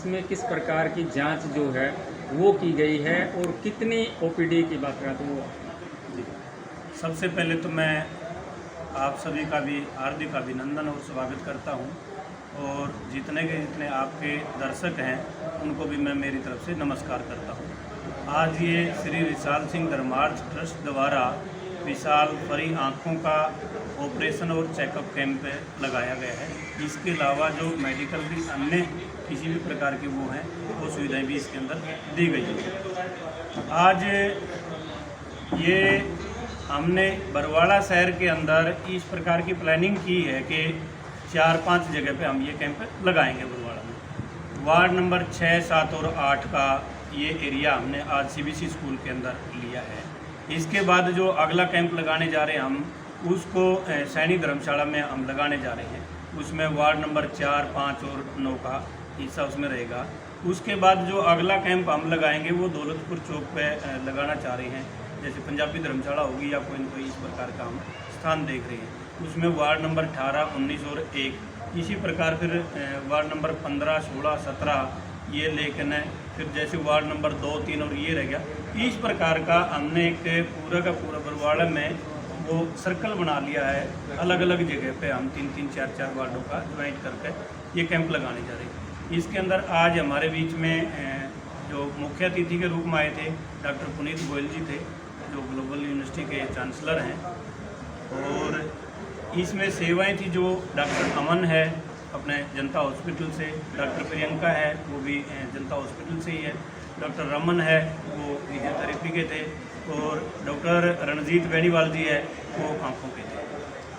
इसमें किस प्रकार की जांच जो है वो की गई है और कितनी ओपीडी की बात करें तो वो। सबसे पहले तो मैं आप सभी का भी हार्दिक अभिनंदन और स्वागत करता हूं, और जितने आपके दर्शक हैं उनको भी मैं मेरी तरफ से नमस्कार करता हूं। आज ये श्री विशाल सिंह धर्मार्थ ट्रस्ट द्वारा विशाल फरी आँखों का ऑपरेशन और चेकअप कैंप लगाया गया है। इसके अलावा जो मेडिकल की अन्य किसी भी प्रकार की वो हैं वो सुविधाएं भी इसके अंदर दी गई हैं। आज ये हमने बरवाड़ा शहर के अंदर इस प्रकार की प्लानिंग की है कि 4-5 जगह पे हम ये कैंप लगाएंगे। बरवाड़ा में वार्ड नंबर 6, 7 और 8 का ये एरिया हमने आज CBC स्कूल के अंदर लिया है। इसके बाद जो अगला कैंप लगाने जा रहे हैं हम उसको सैनिक धर्मशाला में हम लगाने जा रहे हैं। उसमें वार्ड नंबर 4, 5 और 9 का हिस्सा उसमें रहेगा। उसके बाद जो अगला कैंप हम लगाएंगे वो दौलतपुर चौक पे लगाना चाह रहे हैं, जैसे पंजाबी धर्मशाला होगी या कोई न कोई इस प्रकार का हम स्थान देख रहे हैं। उसमें वार्ड नंबर 18, 19 और 1 इसी प्रकार फिर वार्ड नंबर 15, 16, 17 ये लेकिन है। फिर जैसे वार्ड नंबर 2, 3 और ये रह गया। इस प्रकार का हमने एक पूरा का पूरा बरवाड़ा में वो सर्कल बना लिया है। अलग अलग जगह पे हम 3-3, 4-4 वार्डों का ज्वाइंट करके ये कैंप लगाने जा रहे हैं। इसके अंदर आज हमारे बीच में जो मुख्य अतिथि के रूप में आए थे डॉक्टर पुनीत गोयल जी थे, जो ग्लोबल यूनिवर्सिटी के चांसलर हैं। और इसमें सेवाएं थी जो डॉक्टर अमन है अपने जनता हॉस्पिटल से, डॉक्टर प्रियंका है वो भी जनता हॉस्पिटल से ही है, डॉक्टर रमन है वो फिजियोथेरेपी के थे, और डॉक्टर रणजीत बेनीवाल जी है वो आँखों के थे।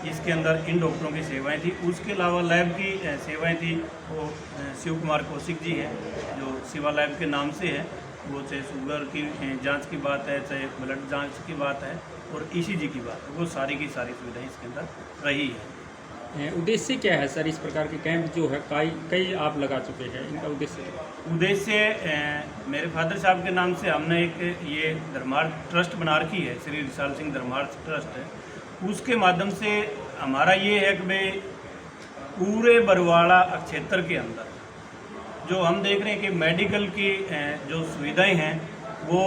इसके अंदर इन डॉक्टरों की सेवाएं थी। उसके अलावा लैब की सेवाएं थी वो शिव कुमार कौशिक जी हैं जो शिवा लैब के नाम से है। वो चाहे शुगर की जांच की बात है, चाहे ब्लड जांच की बात है और ECG की बात है, वो सारी की सारी सुविधाएं इसके अंदर रही है। उद्देश्य क्या है सर? इस प्रकार के कैंप जो है कई आप लगा चुके हैं, इनका उद्देश्य मेरे फादर साहब के नाम से हमने एक ये धर्मार्थ ट्रस्ट बना रखी है, श्री विशाल सिंह धर्मार्थ ट्रस्ट है। उसके माध्यम से हमारा ये है कि भाई पूरे बरवाड़ा क्षेत्र के अंदर जो हम देख रहे हैं कि मेडिकल की जो सुविधाएं हैं वो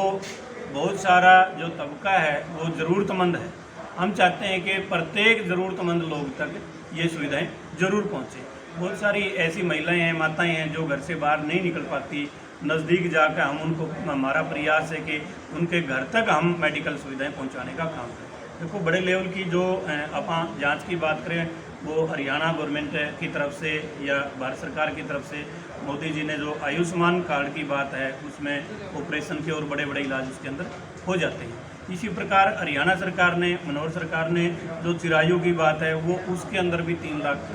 बहुत सारा जो तबका है वो ज़रूरतमंद है। हम चाहते हैं कि प्रत्येक ज़रूरतमंद लोग तक ये सुविधाएं ज़रूर पहुँचे। बहुत सारी ऐसी महिलाएं हैं, माताएं हैं जो घर से बाहर नहीं निकल पाती, नज़दीक जाकर हम उनको, हमारा प्रयास है कि उनके घर तक हम मेडिकल सुविधाएं पहुंचाने का काम करें। देखो बड़े लेवल की जो अपन जांच की बात करें वो हरियाणा गवर्नमेंट की तरफ से या भारत सरकार की तरफ से मोदी जी ने जो आयुष्मान कार्ड की बात है उसमें ऑपरेशन के और बड़े बड़े इलाज उसके अंदर हो जाते हैं। इसी प्रकार हरियाणा सरकार ने, मनोहर सरकार ने जो चिरायु की बात है वो उसके अंदर भी 3 लाख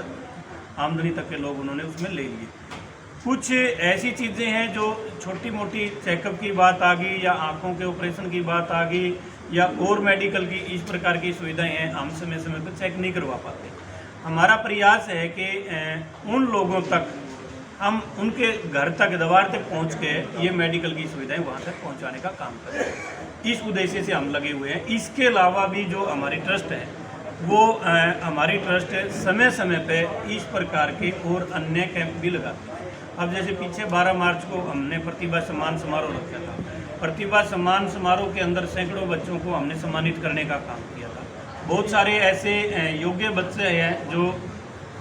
आमदनी तक के लोग उन्होंने उसमें ले लिए। कुछ ऐसी चीज़ें हैं जो छोटी मोटी चेकअप की बात आ गई या आँखों के ऑपरेशन की बात आ गई या और मेडिकल की इस प्रकार की सुविधाएं हैं, हम समय समय पर चेक नहीं करवा पाते। हमारा प्रयास है कि उन लोगों तक हम उनके घर तक, दवार तक पहुंच के ये मेडिकल की सुविधाएं वहां तक पहुंचाने का काम करें। इस उद्देश्य से हम लगे हुए हैं। इसके अलावा भी जो हमारी ट्रस्ट है वो हमारी ट्रस्ट समय समय पे इस प्रकार के और अन्य कैंप भी लगाती है। अब जैसे पीछे 12 मार्च को हमने प्रतिभा सम्मान समारोह रखा था। प्रतिभा सम्मान समारोह के अंदर सैकड़ों बच्चों को हमने सम्मानित करने का काम किया था। बहुत सारे ऐसे योग्य बच्चे हैं जो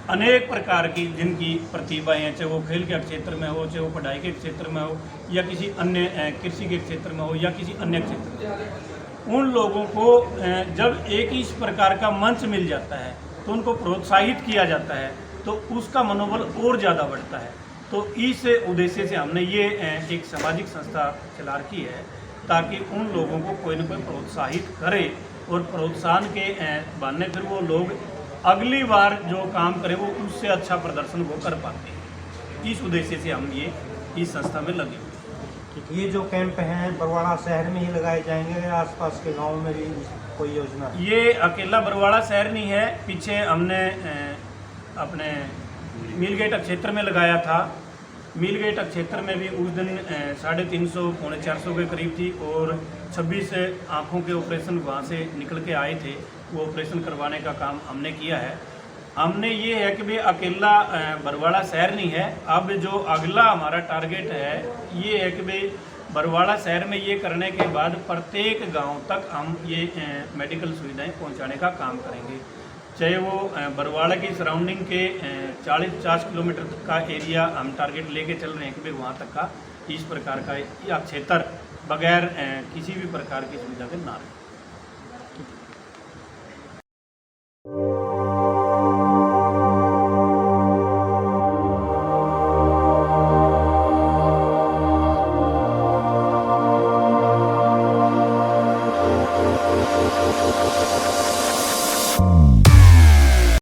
अनेक प्रकार की जिनकी प्रतिभाएं हैं, चाहे वो खेल के क्षेत्र में हो, चाहे वो पढ़ाई के क्षेत्र में हो, या किसी अन्य कृषि के क्षेत्र में हो, या किसी अन्य क्षेत्र में। उन लोगों को जब एक इस प्रकार का मंच मिल जाता है तो उनको प्रोत्साहित किया जाता है तो उसका मनोबल और ज़्यादा बढ़ता है। तो इस उद्देश्य से हमने ये एक सामाजिक संस्था चला रखी है ताकि उन लोगों को कोई न कोई प्रोत्साहित करे और प्रोत्साहन के बहाने फिर वो लोग अगली बार जो काम करें वो उससे अच्छा प्रदर्शन वो कर पाते हैं। इस उद्देश्य से हम ये इस संस्था में लगे हुए। ये जो कैंप हैं बरवाड़ा शहर में ही लगाए जाएंगे या आसपास के गाँव में भी कोई योजना? ये अकेला बरवाड़ा शहर नहीं है, पीछे हमने अपने मीलगेट क्षेत्र में लगाया था। मीलगेट क्षेत्र में भी उस दिन 350 पौने 400 के करीब थी और 26 आँखों के ऑपरेशन वहाँ से निकल के आए थे। वो ऑपरेशन करवाने का काम हमने किया है। हमने ये है कि भाई अकेला बरवाड़ा शहर नहीं है, अब जो अगला हमारा टारगेट है ये है कि भाई बरवाड़ा शहर में ये करने के बाद प्रत्येक गांव तक हम ये मेडिकल सुविधाएं पहुंचाने का काम करेंगे। चाहे वो बरवाड़ा की सराउंडिंग के 40-50 किलोमीटर तक का एरिया हम टारगेट लेके चल रहे हैं कि भाई वहाँ तक का इस प्रकार का या क्षेत्र बगैर किसी भी प्रकार की सुविधा के ना रहे।